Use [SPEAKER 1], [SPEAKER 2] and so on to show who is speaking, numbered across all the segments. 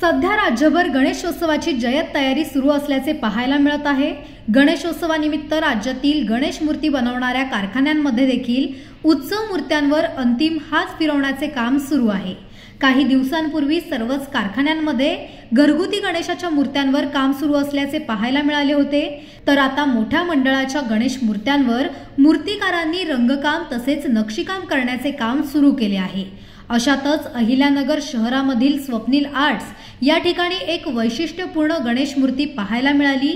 [SPEAKER 1] सध्या राज्यभर गणेशोत्सवाची जय्यत तयारी सुरू असल्याचे पाहायला मिळत आहे। गणेशोत्सवानिमित्त राज्यातील गणेश मूर्ती बनवणाऱ्या कारखान्यांमध्ये देखील उत्सव मूर्त्यांवर अंतिम हात फिरवण्याचे काम सुरू आहे। काही दिवसांपूर्वी सर्वच कारखान्यांमध्ये घरगुती गणेशाच्या मूर्त्यांवर काम सुरू असल्याचे पाहायला मिळाले होते, तर आता मोठ्या मंडळाच्या गणेश मूर्त्यांवर मूर्तिकारांनी रंगकाम तसेच नक्षीकाम करण्याचे काम सुरू केले आहे। अशातच अहिल्यानगर शहरामधील स्वप्नील आर्ट्स या ठिकाणी एक वैशिष्ट्यपूर्ण गणेश मूर्ती पाहायला मिळाली।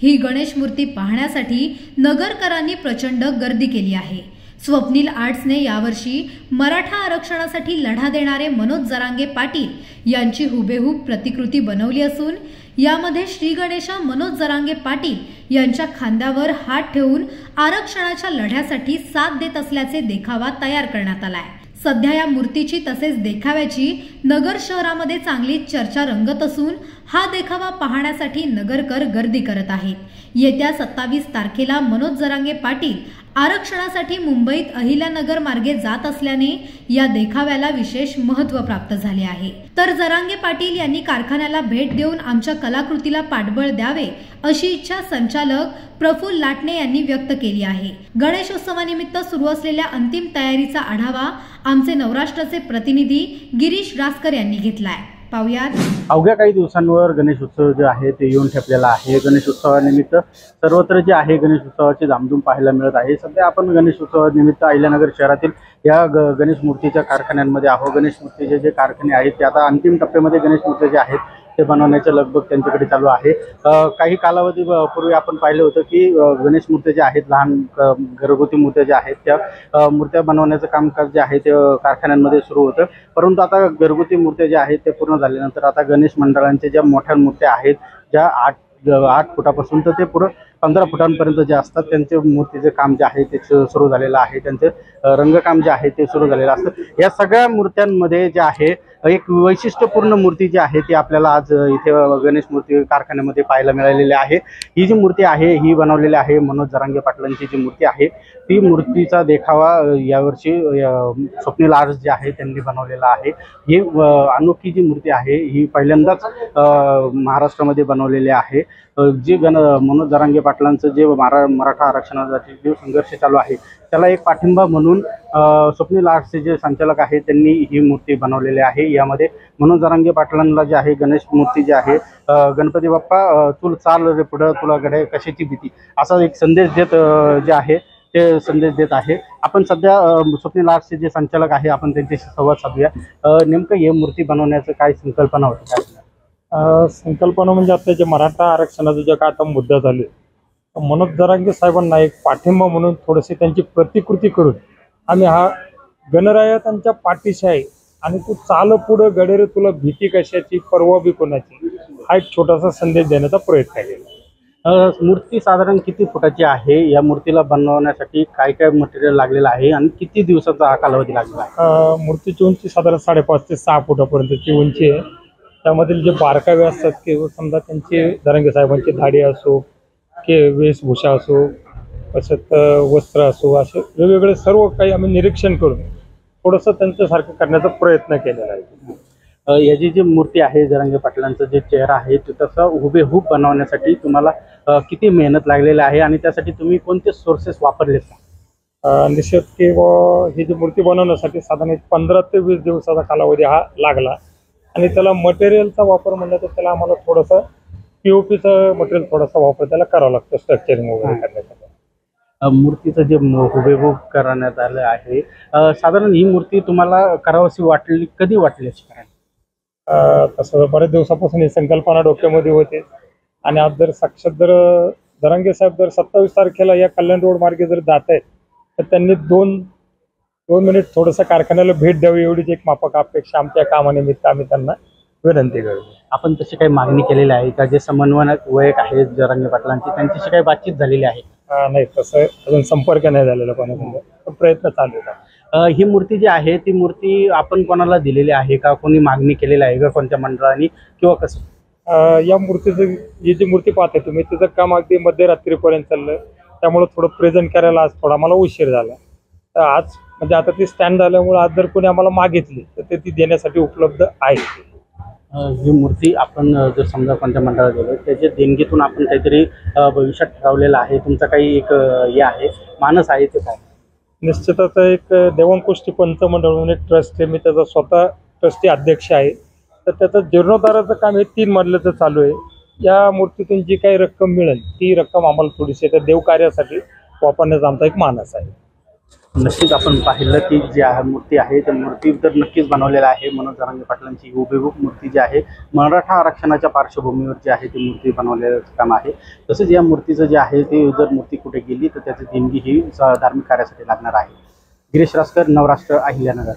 [SPEAKER 1] ही गणेश मूर्ती पाहण्यासाठी नगरकरांनी प्रचंड गर्दी केली आहे। स्वप्नील आर्ट्सने यावर्षी मराठा आरक्षणासाठी लढा देणारे मनोज जरांगे पाटील यांची हुबेहूब प्रतिकृती बनवली असून यामध्ये श्री गणेशा मनोज जरांगे पाटील यांच्या खांद्यावर हात ठेवून आरक्षणाच्या लढ्यासाठी साथ देत असल्याचे देखावा तयार करण्यात आलाय। सध्या या मूर्तीची तसेच देखाव्याची नगर शहरामध्ये चांगली चर्चा रंगत असून हा देखावा पाहण्यासाठी नगरकर गर्दी करत आहेत। येत्या 27 तारखेला मनोज जरांगे पाटील आरक्षणासाठी मुंबईत अहिल्यानगर मार्गे जात असल्याने या देखाव्याला विशेष महत्त्व प्राप्त झाले आहे। तर जरांगे पाटील यांनी कारखान्याला भेट देऊन आमच्या कलाकृतीला पाठबळ द्यावे अशी इच्छा संचालक प्रफुल्ल लाटणे यांनी व्यक्त केली आहे। गणेशोत्सवानिमित्त सुरू असलेल्या अंतिम तयारीचा आढावा आमचे नवराष्ट्राचे प्रतिनिधी गिरीश रासकर यांनी घेतलाय। पाहुयात।
[SPEAKER 2] अवघ्या काही दिवसांवर गणेशोत्सव जे आहे ते येऊन ठेपलेला आहे। गणेशोत्सवानिमित्त सर्वत्र जे आहे गणेशोत्सवाची धामधूम पाहायला मिळत आहे। सध्या आपण गणेशोत्सवानिमित्त अहिल्यानगर शहरातील या गणेश मूर्तीच्या कारखान्यांमध्ये आहोत। गणेश मूर्तीचे जे कारखाने आहेत ते आता अंतिम टप्प्यामध्ये गणेश मूर्ती जे आहेत ते बनवण्याचे लगबग त्यांच्याकडे चालू आहे। काही कालावधी पूर्वी आपण पाहिलं होतं की गणेश मूर्ती जे आहेत लहान घरगुती मूर्त्या ज्या आहेत त्या मूर्त्या बनवण्याचं कामकाज जे आहे ते कारखान्यांमध्ये सुरू होतं, परंतु आता घरगुती मूर्त्या ज्या आहेत ते पूर्ण झाल्यानंतर आता गणेश मंडळांचे ज्या मोठ्या मूर्त्या आहेत ज्या 8 फुटापासून तर ते पुढे 15 फुटांपर्यंत जे असतात त्यांचे मूर्तीचे काम जे आहे ते सुरू झालेलं आहे। त्यांचे रंगकाम जे आहे ते सुरू झालेलं असतं। या सगळ्या मूर्त्यांमध्ये जे आहे एक वैशिष्ट्यपूर्ण मूर्ती जी आहे ती आपल्याला आज इथे गणेश मूर्ती कारखान्यामध्ये पाहायला मिळालेली आहे। ही जी मूर्ती आहे ही बनवलेली आहे मनोज जरांगे पाटलांची जी मूर्ती आहे ती मूर्तीचा देखावा यावर्षी स्वप्नील आर्ट्स जे आहे त्यांनी बनवलेला आहे। ही अनोखी जी मूर्ती आहे ही पहिल्यांदाच महाराष्ट्रामध्ये बनवलेली आहे। जे मनोज जरांगे पाटलांचं जे मराठा आरक्षणासाठी जे संघर्ष चालू आहे त्याला एक पाठिंबा म्हणून स्वप्नील आर्ट्सचे जे संचालक आहेत त्यांनी ही मूर्ती बनवलेली आहे। यामध्ये मनोज जरांगे पाटलांना जे आहे गणेश मूर्ती जी आहे गणपती बाप्पा तू चाल रे पुढं तुला घडे कशाची भीती असा एक संदेश देत जे आहे ते संदेश देत आहे। आपण सध्या स्वप्नील आर्ट्सचे जे संचालक आहे आपण त्यांच्याशी संवाद साधूया। नेमकं हे मूर्ती बनवण्याचं काय संकल्पना होती काय?
[SPEAKER 3] संकल्पना म्हणजे आता जे मराठा आरक्षणाचा जो काय आता मुद्दा झाले मनोज जरांगे साहेबांना एक पाठिंबा म्हणून थोडीशी त्यांची प्रतिकृती करून आम्ही हा गणराया त्यांच्या पाठीशी आहे आणि तू चाल पुढं गडेरे तुला भीती कशाची पर्वा बी कोणाची हा एक छोटासा संदेश देण्याचा प्रयत्न केला।
[SPEAKER 2] मूर्ती साधारण किती फुटाची आहे? या मूर्तीला बनवण्यासाठी काय काय मटेरियल लागलेलं आहे आणि किती दिवसाचा कालावधी लागला आहे?
[SPEAKER 3] मूर्तीची उंची साधारण 5.5 ते 6 फुटापर्यंतची उंची आहे। त्यामधील जे बारकावे असतात की समजा त्यांची जरांगे साहेबांची दाढी असो की वेशभूषा असो असत वस्त्र असो असे वेगवेगळे सर्व काही आम्ही निरीक्षण करून थोडंसं त्यांच्यासारखं करण्याचा प्रयत्न केलेला आहे।
[SPEAKER 2] याची जी मूर्ती आहे जरांगे पाटलांचा जे चेहरा आहे तो तसा हुबेहूब बनवण्यासाठी तुम्हाला किती मेहनत लागलेली आहे आणि त्यासाठी तुम्ही कोणते सोर्सेस वापरलेत का?
[SPEAKER 3] निश्चित की ही जी मूर्ती बनवण्यासाठी साधारण 15 ते 20 दिवसाचा कालावधी हा लागला आणि त्याला मटेरियलचा वापर म्हणलं तर त्याला आम्हाला थोडंसं POPचं मटेरियल थोडासा वापर त्याला करावं लागतं स्ट्रक्चरिंग वगैरे करण्यासाठी।
[SPEAKER 2] मूर्तीचं जे हुबेहूब करण्यात आलं आहे साधारण ही मूर्ती तुम्हाला करावीशी वाटली कधी वाटली अशी काय?
[SPEAKER 3] तसं बऱ्याच दिवसापासून ही संकल्पना डोक्यामध्ये होते आणि आज जर साक्षात जर जरांगे साहेब जर 27 तारखेला या कल्याण रोड मार्गे जर जात आहेत तर त्यांनी 2 मिनिट थोडंसं कारखान्याला भेट द्यावी एवढीच एक माफक अपेक्षा आमच्या कामानिमित्त आम्ही त्यांना विनंती करतो।
[SPEAKER 2] आपण तशी काही मागणी केलेली आहे का? जे समन्वयक आहेत जरांगे पाटलांची त्यांच्याशी काही बातचीत झालेली आहे?
[SPEAKER 3] नाही तसं अजून संपर्क नाही झालेला कोणाकडे, पण प्रयत्न चालू आहे।
[SPEAKER 2] ही मूर्ती जी आहे ती मूर्ती आपण कोणाला दिलेली आहे का? कोणी मागणी केलेली आहे का कोणत्या मंडळाने किंवा कसं?
[SPEAKER 3] या मूर्तीचं ही जी मूर्ती पाहते तुम्ही तिचं काम अगदी मध्यरात्रीपर्यंत चाललं, त्यामुळे थोडं प्रेझेंट करायला आज थोडा मला उशीर झाला। तर आज म्हणजे आता ती स्टँड झाल्यामुळे आज जर कोणी आम्हाला मागितली तर ती देण्यासाठी उपलब्ध आहे।
[SPEAKER 2] ही मूर्ती आपण जर समजा कोणत्या मंडळात गेलो त्याच्या देणगीतून आपण काहीतरी भविष्यात ठरवलेलं आहे, तुमचा काही एक हे आहे मानस आहे ते काय?
[SPEAKER 3] निश्चितच एक देवंकुष्टी पंचमंडळ म्हणून एक ट्रस्ट आहे, मी त्याचा स्वतः ट्रस्टी अध्यक्ष आहे. तर त्याचं जीर्णोद्धाराचं काम हे 3 मजल्याचं चालू आहे. या मूर्तीतून जी काही रक्कम मिळेल ती रक्कम आम्हाला थोडीशी त्या देवकार्यासाठी वापरण्याचा आमचा एक मानस आहे.
[SPEAKER 2] नक्कीच आपण पाहिलं की जी मूर्ती आहे त्या मूर्ती तर नक्कीच बनवलेला आहे. मनोज जरांगे पाटलांची हुबेहूब मूर्ती जी आहे मराठा आरक्षणाच्या पार्श्वभूमीवर जी आहे ती मूर्ती बनवलेलं काम आहे. तसंच या मूर्तीचं जे आहे ते जर मूर्ती कुठे गेली तर त्याची देणगी ही धार्मिक कार्यासाठी लागणार आहे. गिरीश रासकर, नवराष्ट्र, अहिल्यानगर.